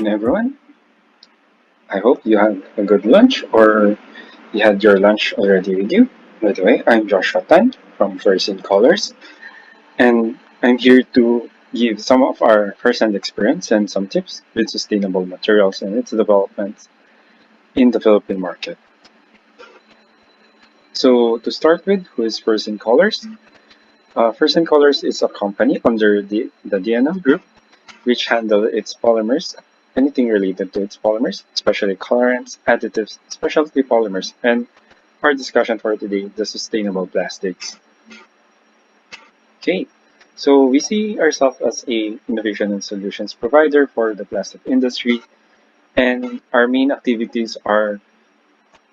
afternoon, everyone. I hope you had a good lunch or you had your lunch already with you. By the way, I'm Joshua Tan from First in Colors, and I'm here to give some of our first-hand experience and some tips with sustainable materials and its development in the Philippine market. So, to start with, who is First in Colors? First in Colors is a company under the DNL Group which handle its polymers, anything related to its polymers, especially colorants, additives, specialty polymers, and our discussion for today, the sustainable plastics. Okay, so we see ourselves as a innovation and solutions provider for the plastic industry, and our main activities are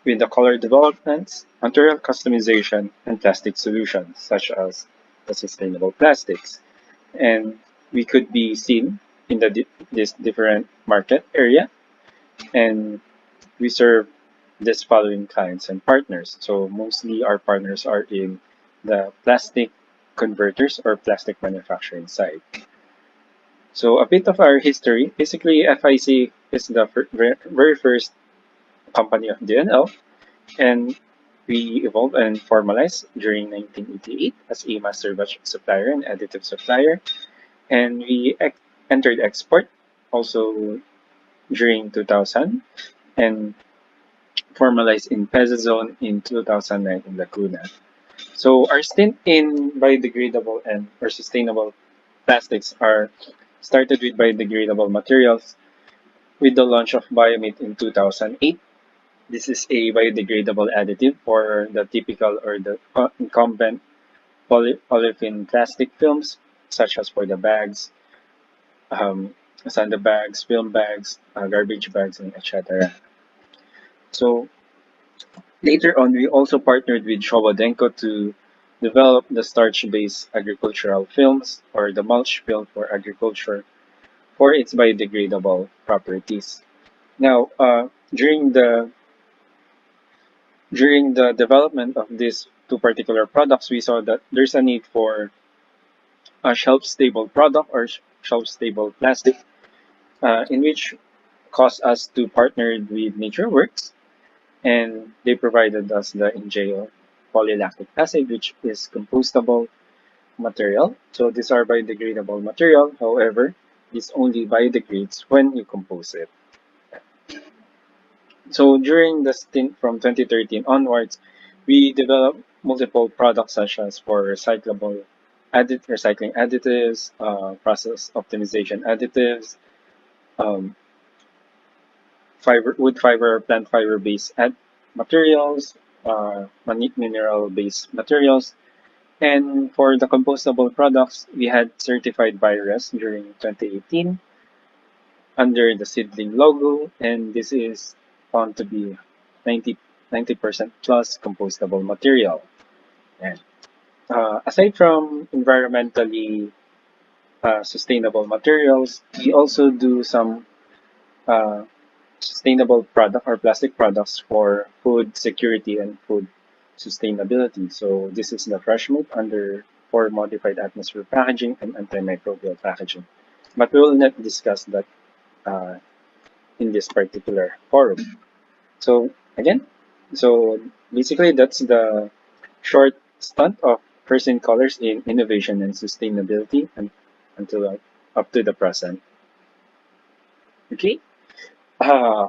with the color developments, material customization, and plastic solutions, such as the sustainable plastics. And we could be seen in this different market area, and we serve this following clients and partners. So mostly our partners are in the plastic converters or plastic manufacturing side. So a bit of our history. Basically, FIC is the very first company of DNL, and we evolved and formalized during 1988 as a master batch supplier and additive supplier, and we entered export also during 2000 and formalized in Pezazone in 2009 in Laguna. So our stint in biodegradable and or sustainable plastics are started with biodegradable materials with the launch of Biomate in 2008. This is a biodegradable additive for the typical or the incumbent olefin plastic films, such as for the bags, sandbags, film bags, garbage bags, and etc. So later on, we also partnered with Showa Denko to develop the starch-based agricultural films or the mulch film for agriculture for its biodegradable properties. Now, during the development of these two particular products, we saw that there's a need for a shelf-stable product or shelf-stable plastic, in which caused us to partner with NatureWorks, and they provided us the Injeo polylactic acid, which is compostable material. So these are biodegradable material. However, this only biodegrades when you compose it. So during the stint from 2013 onwards, we developed multiple products such as for recycling additives, process optimization additives, um, wood fiber, plant fiber based materials, mineral based materials. And for the compostable products, we had certified Biorest during 2018 under the Seedling logo, and this is found to be 90% plus compostable material. And aside from environmentally sustainable materials, we also do some uh, sustainable product or plastic products for food security and food sustainability. So this is the fresh meat under for modified atmosphere packaging and antimicrobial packaging. But we will not discuss that uh, in this particular forum. So again, so basically that's the short stunt of First in Colors in innovation and sustainability and until up to the present. Okay. Uh,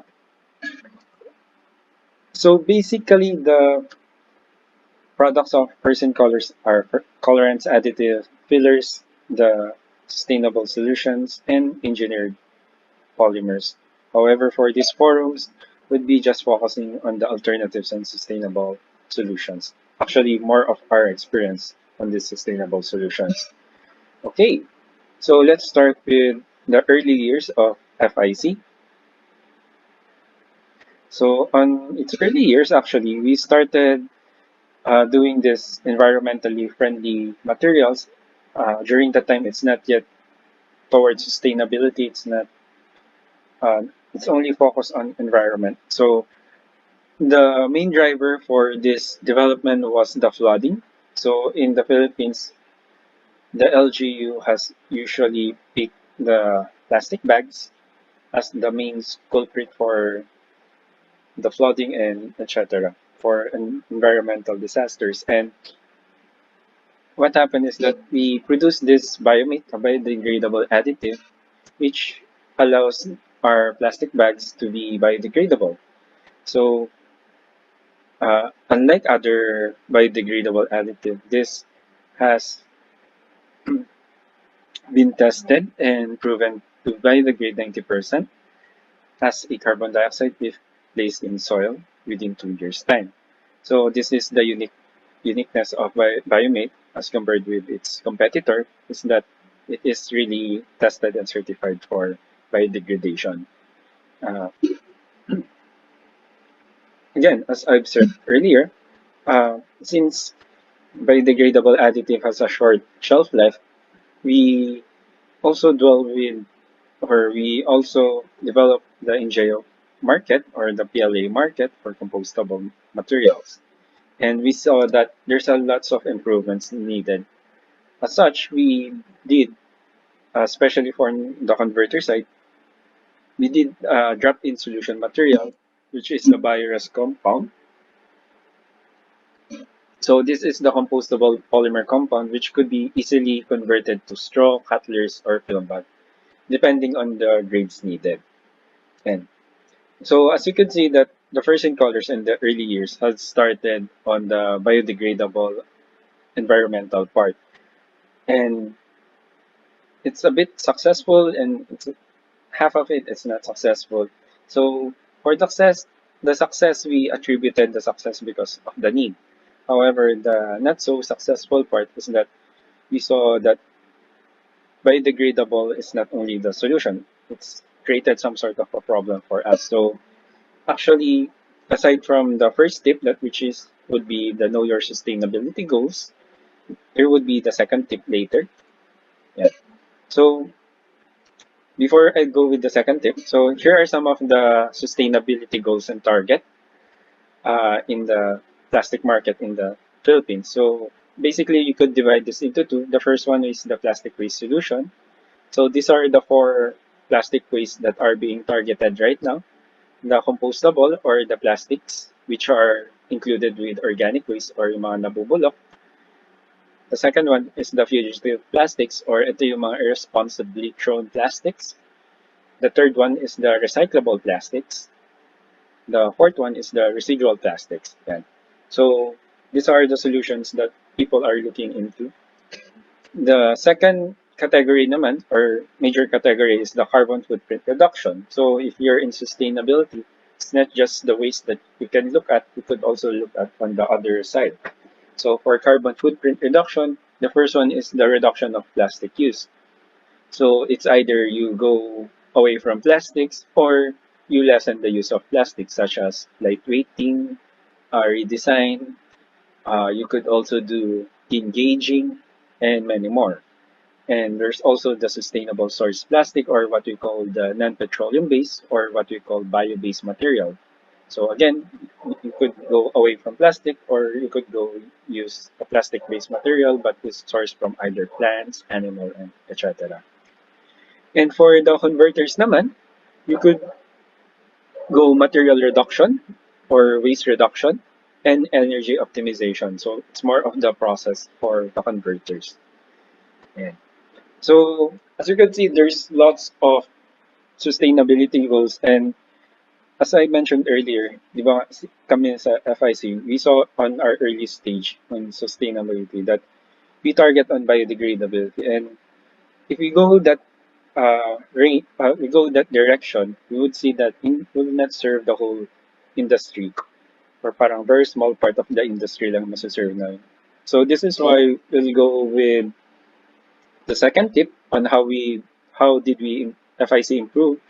so basically the products of First in Colors are colorants, additive, fillers, the sustainable solutions, and engineered polymers. However, for these forums, would be just focusing on the alternatives and sustainable solutions. Actually, more of our experience on these sustainable solutions. Okay, so let's start with the early years of FIC. So on its early years, actually, we started doing this environmentally friendly materials. During that time, it's not yet towards sustainability. Uh, it's only focused on environment. So the main driver for this development was the flooding. So in the Philippines, the LGU has usually picked the plastic bags as the main culprit for the flooding and etc. for environmental disasters. And what happened is that we produce this biomate, a biodegradable additive, which allows our plastic bags to be biodegradable. So, unlike other biodegradable additive, this has been tested and proven to biodegrade 90% as a carbon dioxide if placed in soil within 2 years' time. So this is the uniqueness of Biomate as compared with its competitor is that it is really tested and certified for biodegradation. Uh, Again, as I've said earlier, since biodegradable additive has a short shelf life, we also dwell with or we also develop the NGO market or the PLA market for compostable materials. And we saw that there's a lots of improvements needed. As such, we did, especially for the converter side, we did drop-in solution material, which is the Biorest compound. So this is the compostable polymer compound, which could be easily converted to straw, cutlers, or film bag, depending on the grades needed. And so as you can see that the first in colors in the early years has started on the biodegradable environmental part. And it's a bit successful and it's half of it is not successful. So for the success we attributed the success because of the need. However, the not so successful part is that we saw that biodegradable is not only the solution, it's created some sort of a problem for us. So actually, aside from the first tip that which is would be the know your sustainability goals, there would be the second tip later. Yeah. So before I go with the second tip, so here are some of the sustainability goals and target in the plastic market in the Philippines. So basically, you could divide this into two. The first one is the plastic waste solution. So these are the four plastic waste that are being targeted right now. The compostable or the plastics, which are included with organic waste or yung mga nabubulok. The second one is the fugitive plastics or ito yung mga irresponsibly thrown plastics. The third one is the recyclable plastics. The fourth one is the residual plastics. Yan. So these are the solutions that people are looking into. The second category naman or major category is the carbon footprint reduction. So if you're in sustainability, it's not just the waste that you can look at, you could also look at on the other side. So for carbon footprint reduction, the first one is the reduction of plastic use. So it's either you go away from plastics or you lessen the use of plastics such as lightweighting, redesign. You could also do engaging and many more. And there's also the sustainable source plastic or what we call the non-petroleum based or what we call bio-based material. So again, you could go away from plastic or you could go use a plastic-based material but is sourced from either plants, animal, and etc. And for the converters naman, you could go material reduction or waste reduction and energy optimization. So it's more of the process for the converters. Yeah. So as you can see, there's lots of sustainability goals and as I mentioned earlier, di ba, kami sa FIC, we saw on our early stage on sustainability that we target on biodegradability. And if we go that we go that direction, we would see that it will not serve the whole industry or parang very small part of the industry lang masaserve na. So this is why we'll go with the second tip on how did we FIC improve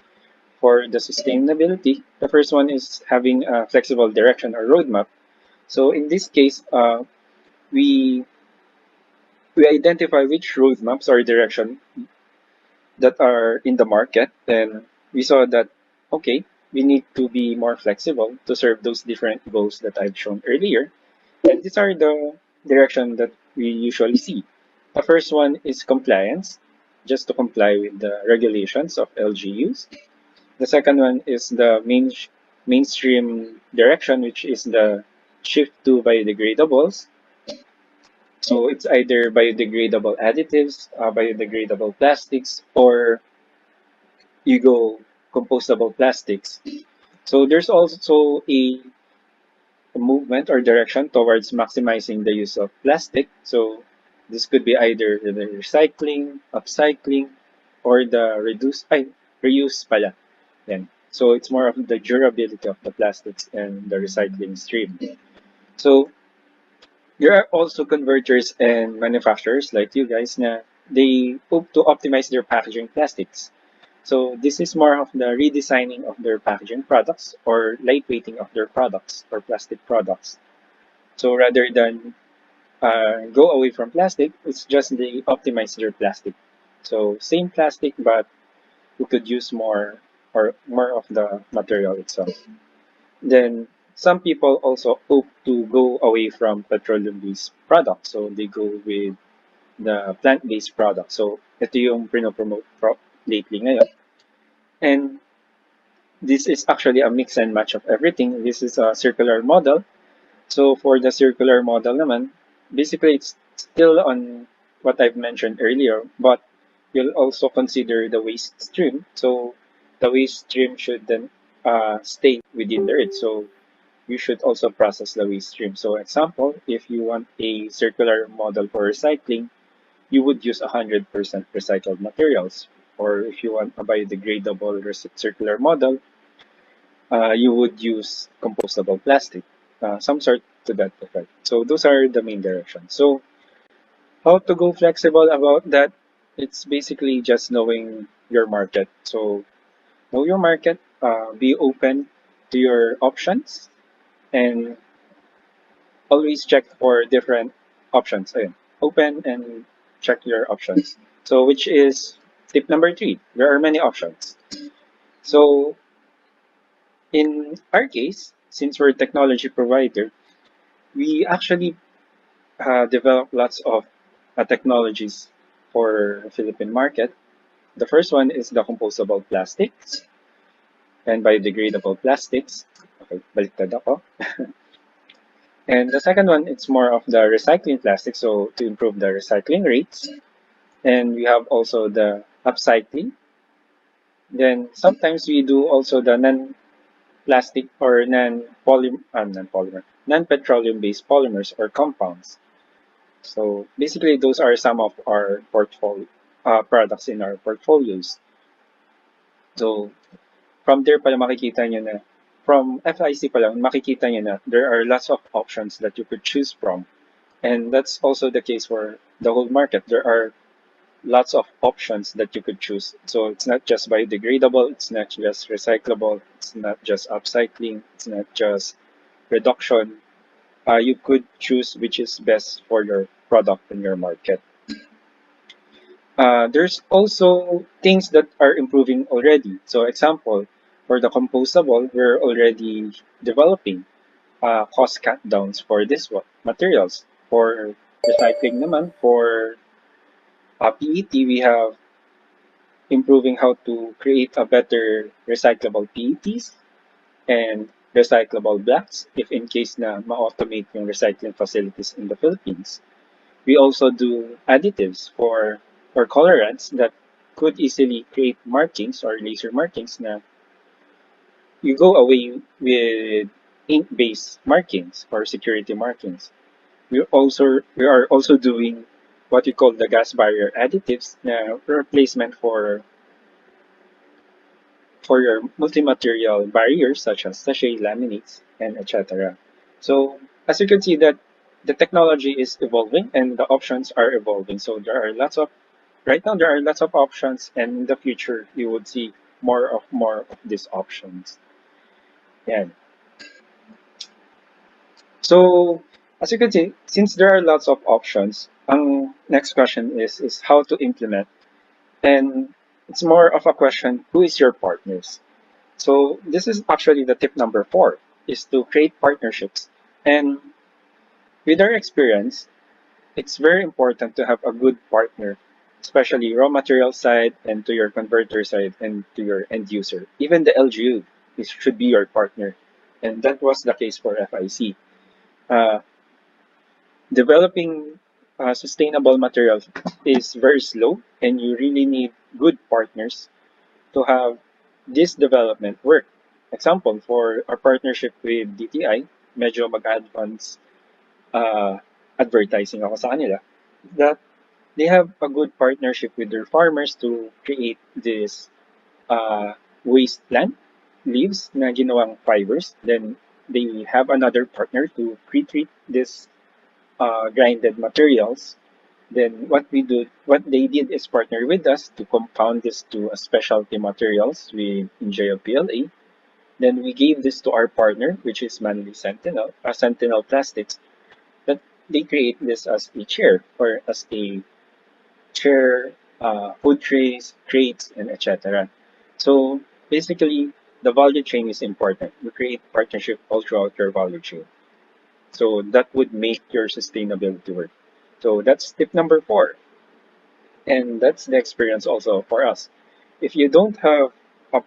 for the sustainability. The first one is having a flexible direction or roadmap. So in this case, we we identify which roadmaps or direction that are in the market, and we saw that okay, we need to be more flexible to serve those different goals that I've shown earlier. And these are the direction that we usually see. The first one is compliance, just to comply with the regulations of LGUs. The second one is the mainstream direction, which is the shift to biodegradables. So it's either biodegradable additives, biodegradable plastics, or you go compostable plastics. So there's also a movement or direction towards maximizing the use of plastic. So this could be either the recycling, upcycling, or the reuse pala. Yan. So it's more of the durability of the plastics and the recycling stream. So there are also converters and manufacturers like you guys na they hope to optimize their packaging plastics. So this is more of the redesigning of their packaging products or lightweighting of their products or plastic products. So rather than go away from plastic, it's just they optimize their plastic. So same plastic, but we could use more or more of the material itself. Then some people also hope to go away from petroleum-based products. So they go with the plant-based products. So ito yung pinopromote lately ngayon. And this is actually a mix and match of everything. This is a circular model. So for the circular model naman, basically it's still on what I've mentioned earlier, but you'll also consider the waste stream. So the waste stream should then stay within the earth. So you should also process the waste stream. So example, if you want a circular model for recycling, you would use 100% recycled materials. Or if you want a biodegradable circular model, you would use compostable plastic, some sort to that effect. So those are the main directions. So how to go flexible about that? It's basically just knowing your market. So know your market, be open to your options, and always check for different options. Ayun. Open and check your options. So which is tip number three. There are many options. So in our case, since we're a technology provider, we actually develop lots of technologies for Philippine market. The first one is the compostable plastics and biodegradable plastics. Okay, baliktad ako. And the second one, it's more of the recycling plastic, so to improve the recycling rates. And we have also the upcycling. Then sometimes we do also the non-plastic or non-petroleum based polymers or compounds. So basically, those are some of our portfolio products in our portfolios. So from there pala makikita nyo na, from FIC pa lang, makikita nyo na there are lots of options that you could choose from. And that's also the case for the whole market. There are lots of options that you could choose. So it's not just biodegradable, it's not just recyclable, it's not just upcycling, it's not just reduction. You could choose which is best for your product in your market. There's also things that are improving already. So example, for the compostable, we're already developing cost cut downs for this one, materials. For recycling naman, for PET, we have improving how to create a better recyclable PETs and recyclable blacks if in case na ma-automate yung recycling facilities in the Philippines. We also do additives for colorants that could easily create markings or laser markings na you go away with ink-based markings or security markings. We are also doing what we call the gas barrier additives na replacement for your multi-material barriers such as sachet, laminates, and etc. So as you can see that the technology is evolving and the options are evolving. So there are lots of right now there are lots of options, and in the future you would see more of these options. Yeah. So as you can see, since there are lots of options, next question is how to implement, and it's more of a question: who is your partners? So this is actually the tip number four: is to create partnerships. And with our experience, it's very important to have a good partner especially raw material side and to your converter side and to your end user. Even the LGU should be your partner. And that was the case for FIC. Uh, Developing sustainable materials is very slow, and you really need good partners to have this development work. Example, for our partnership with DTI, medyo mag-advance advertising ako sa kanila, that they have a good partnership with their farmers to create this uh, waste plant leaves na ginawang fibers. Then they have another partner to pre-treat this grinded materials. Then what they did is partner with us to compound this to a specialty materials with in JLPLA. Then we gave this to our partner, which is Manly Sentinel, Sentinel Plastics, that they create this as a chair or as a chair, food trays, crates, and etc. So basically, the value chain is important. You create partnership all throughout your value chain. So that would make your sustainability work. So that's tip number 4. And that's the experience also for us. If you don't have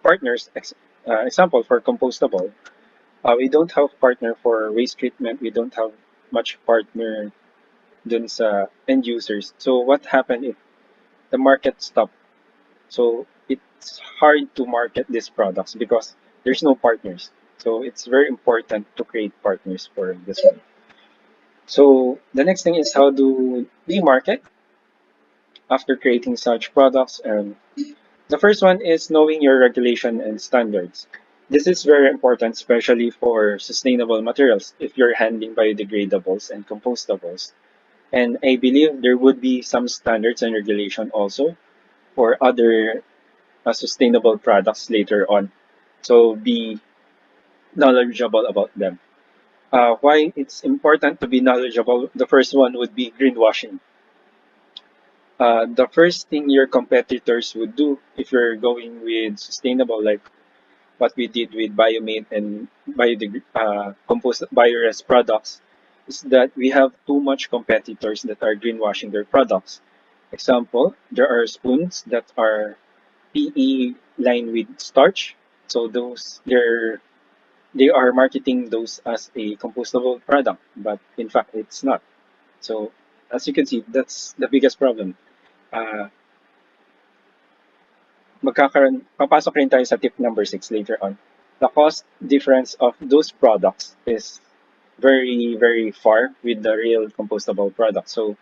partners, example for compostable, we don't have partner for waste treatment. We don't have much partner dun sa end users. So what happened if the market stopped? So it's hard to market these products because there's no partners. So it's very important to create partners for this one. So the next thing is how do we market after creating such products? And the first one is knowing your regulation and standards. This is very important, especially for sustainable materials if you're handling biodegradables and compostables. And I believe there would be some standards and regulation also for other sustainable products later on. So be knowledgeable about them. Why it's important to be knowledgeable? The first one would be greenwashing. The first thing your competitors would do if you're going with sustainable, like what we did with Biomate and compost biores products, is that we have too much competitors that are greenwashing their products. Example, there are spoons that are PE lined with starch. So they are marketing those as a compostable product, but in fact it's not. So as you can see, that's the biggest problem. Uh, Papasok rin tayo sa tip number 6 later on. The cost difference of those products is very, very far with the real compostable product. So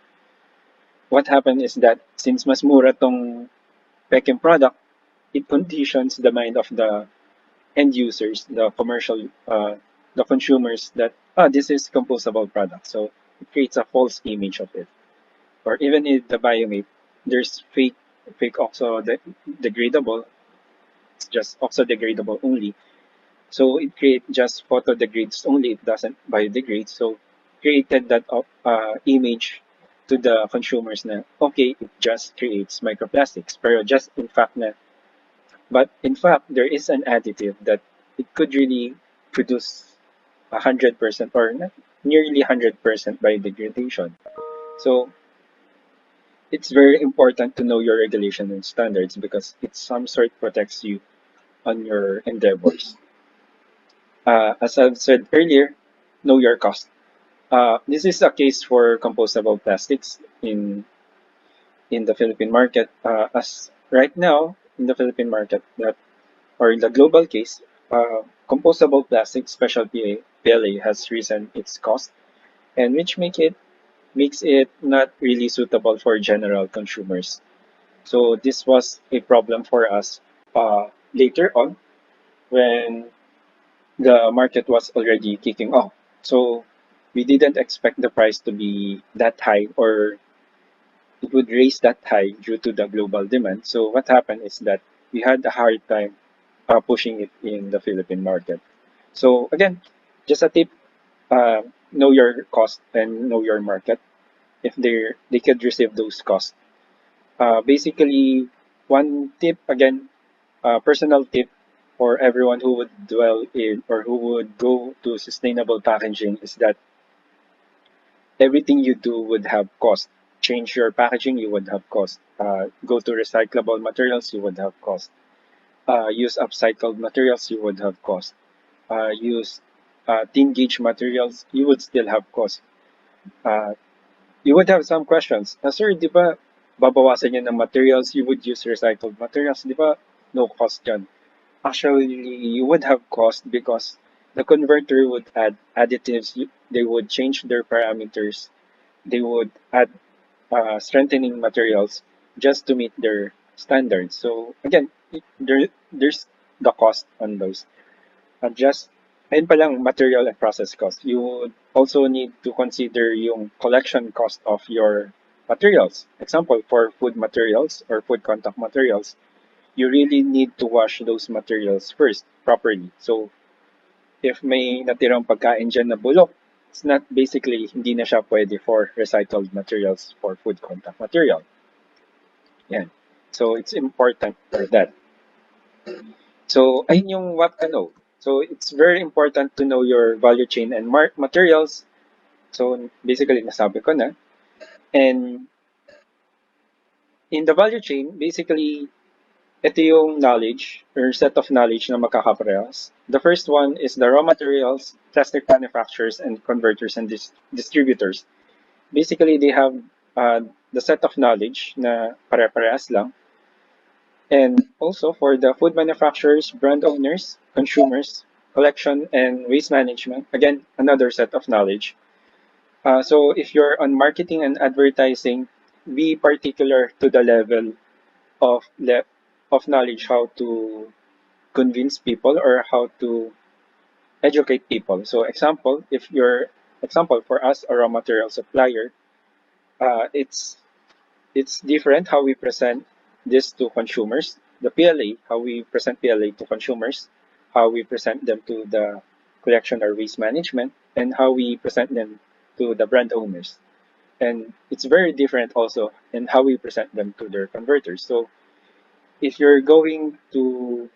what happened is that since mas mura tong Peking product, it conditions the mind of the end users, the consumers that this is compostable product. So it creates a false image of it. Or even in the biomate, there's fake oxo degradable. It's just oxo degradable only. So it creates just photo degrades only. It doesn't biodegrade. So created that image to the consumers na okay, it just creates microplastics. Pero just in fact na, but in fact there is an additive that it could really produce 100% or not, nearly 100% biodegradation. So it's very important to know your regulation and standards because it some sort protects you on your endeavors. As I've said earlier, know your cost. This is a case for compostable plastics in the Philippine market. As right now in the Philippine market, that or in the global case, compostable plastic specialty PLA has risen its cost, and which makes it not really suitable for general consumers. So this was a problem for us later on when the market was already kicking off. So we didn't expect the price to be that high or it would raise that high due to the global demand. So what happened is that we had a hard time pushing it in the Philippine market. So again, just a tip: know your cost and know your market. If they could receive those costs. Basically, one tip again, personal tip for everyone who would dwell in or who would go to sustainable packaging is that everything you do would have cost. change your packaging, you would have cost. Go to recyclable materials, you would have cost. Use upcycled materials, you would have cost. Use thin gauge materials, you would still have cost. Uh, you would have some questions. Sir, di ba babawasan yan ng materials, you would use recycled materials, di ba no cost yan? Actually, you would have cost because the converter would add additives, they would change their parameters, they would add strengthening materials just to meet their standards. So again, there's the cost on those. And just, ayun pa lang, material and process cost. You would also need to consider yung collection cost of your materials. Example, for food materials or food contact materials, you really need to wash those materials first properly. So if may natirang pagkain dyan na bulok, it's not basically, hindi na siya pwede for recycled materials for food contact material. Yan. So it's important for that. So ayun yung what to know. So it's very important to know your value chain and materials. So basically nasabi ko na. And in the value chain, basically ito yung knowledge or set of knowledge na magkakaparehas. The first one is the raw materials, plastic manufacturers, and converters and distributors. Basically, they have the set of knowledge na pare-parehas lang. And also for the food manufacturers, brand owners, consumers, collection, and waste management, again, another set of knowledge. So if you're on marketing and advertising, be particular to the level of of knowledge how to convince people or how to educate people. So example, if you're example for us a raw material supplier, it's different how we present this to consumers. The PLA, how we present PLA to consumers, how we present them to the collection or waste management, and how we present them to the brand owners. And it's very different also in how we present them to their converters. So if you're going to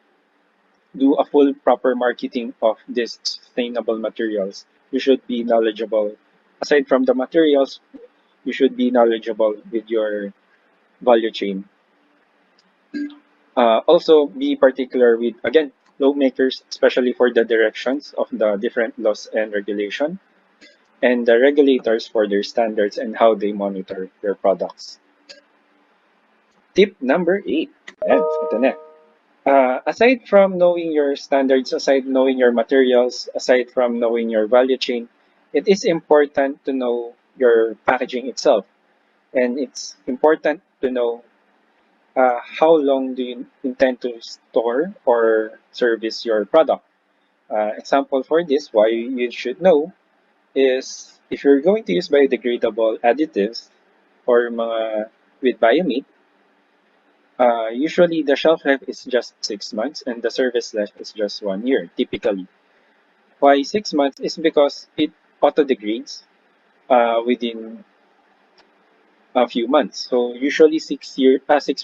do a full proper marketing of these sustainable materials, you should be knowledgeable. Aside from the materials, you should be knowledgeable with your value chain. Also, be particular with, again, lawmakers, especially for the directions of the different laws and regulation, and the regulators for their standards and how they monitor their products. Tip number 8. Yan, ito na. Aside from knowing your standards, aside knowing your materials, aside from knowing your value chain, it is important to know your packaging itself. And it's important to know how long do you intend to store or service your product. Example for this, why you should know is if you're going to use biodegradable additives or mga with biomeat, usually the shelf life is just 6 months and the service life is just 1 year, typically. Why 6 months is because it auto degrades within a few months. So usually 6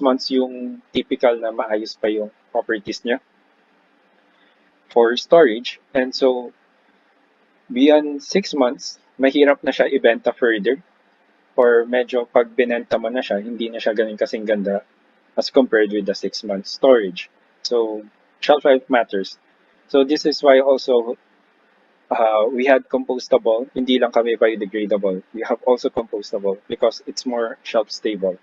months yung typical na maayos pa yung properties niya for storage. And so beyond 6 months, mahirap na siya ibenta further or medyo pag binenta mo na siya, hindi na siya ganun kasing ganda as compared with the 6 month storage. So shelf life matters. So this is why also we had compostable, hindi lang kami biodegradable. We have also compostable because it's more shelf stable.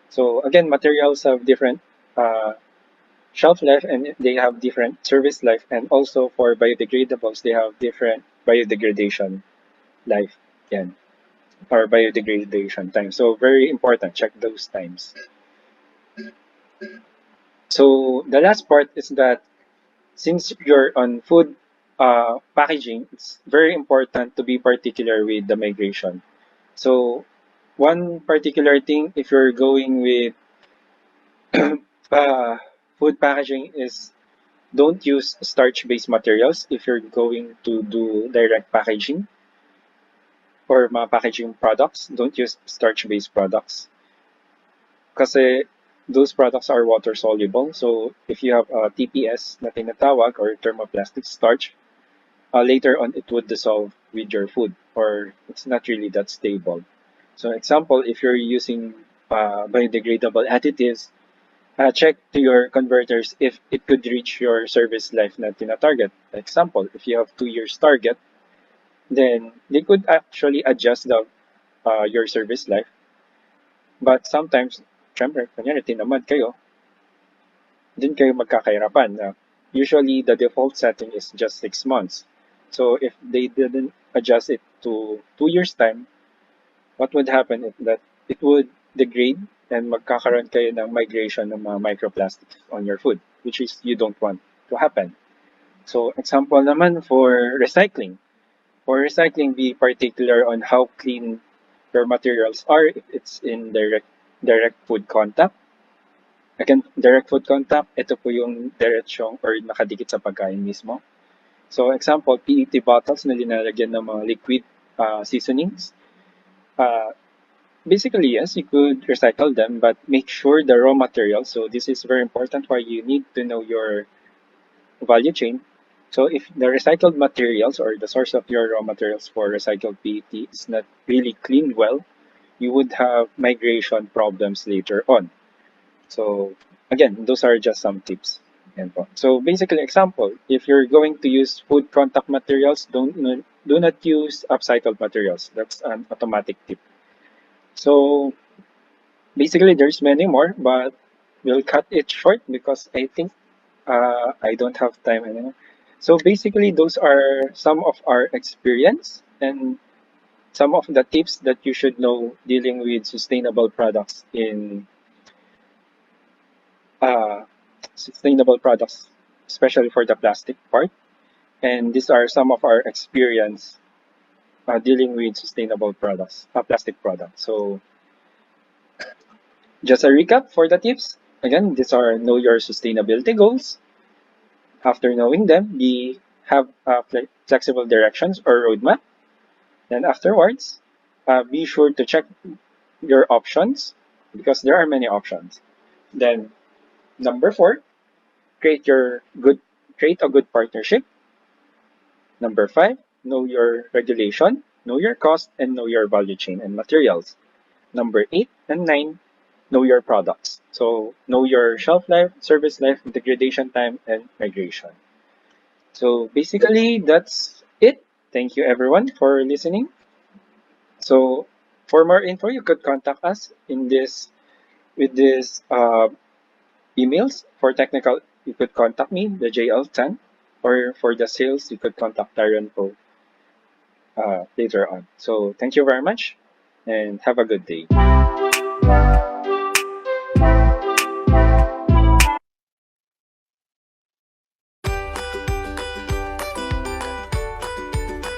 So again, materials have different shelf life and they have different service life, and also for biodegradables, they have different biodegradation life again, or biodegradation time. So very important, check those times. So the last part is that since you're on food packaging, it's very important to be particular with the migration. So one particular thing, if you're going with food packaging, is don't use starch-based materials if you're going to do direct packaging or mga packaging products. Don't use starch-based products kasi those products are water soluble. So if you have a TPS na tinatawag or thermoplastic starch, later on it would dissolve with your food or it's not really that stable. So example, if you're using biodegradable additives, check to your converters if it could reach your service life net in a target. Example, if you have 2 years target, then they could actually adjust the your service life. But sometimes, syempre, kunyari, tinamad kayo, din kayo magkakahirapan. Usually, the default setting is just 6 months. So if they didn't adjust it to 2 years time, what would happen is that it would degrade and magkakaroon kayo ng migration ng mga microplastics on your food, which is you don't want to happen. So example naman for recycling. For recycling, be particular on how clean your materials are. If it's in direct food contact. Again, direct food contact, ito po yung diretsyong or nakadikit sa pagkain mismo. So example, PET bottles na linalagyan ng mga liquid seasonings. Uh, Basically, yes, you could recycle them, but make sure the raw material. So this is very important why you need to know your value chain. So if the recycled materials or the source of your raw materials for recycled PET is not really cleaned well, you would have migration problems later on. So again, those are just some tips. Yan po. So basically, example, if you're going to use food contact materials, do not use upcycled materials. That's an automatic tip. So basically, there's many more, but we'll cut it short because I think I don't have time anymore. So basically, those are some of our experience and some of the tips that you should know dealing with sustainable products in uh, sustainable products, especially for the plastic part. And these are some of our experience dealing with sustainable products, plastic products. So just a recap for the tips. Again, these are know your sustainability goals. After knowing them, we have flexible directions or roadmap. Then afterwards, be sure to check your options because there are many options. Then number four, create a good partnership. Number five, know your regulation, know your cost, and know your value chain and materials. Number eight and nine, know your products. So know your shelf life, service life, degradation time, and migration. So basically, that's it. Thank you everyone for listening. So for more info, you could contact us in this with this emails. For technical, you could contact me, the JL10, or for the sales, you could contact Tyron Poe later on. So thank you very much and have a good day.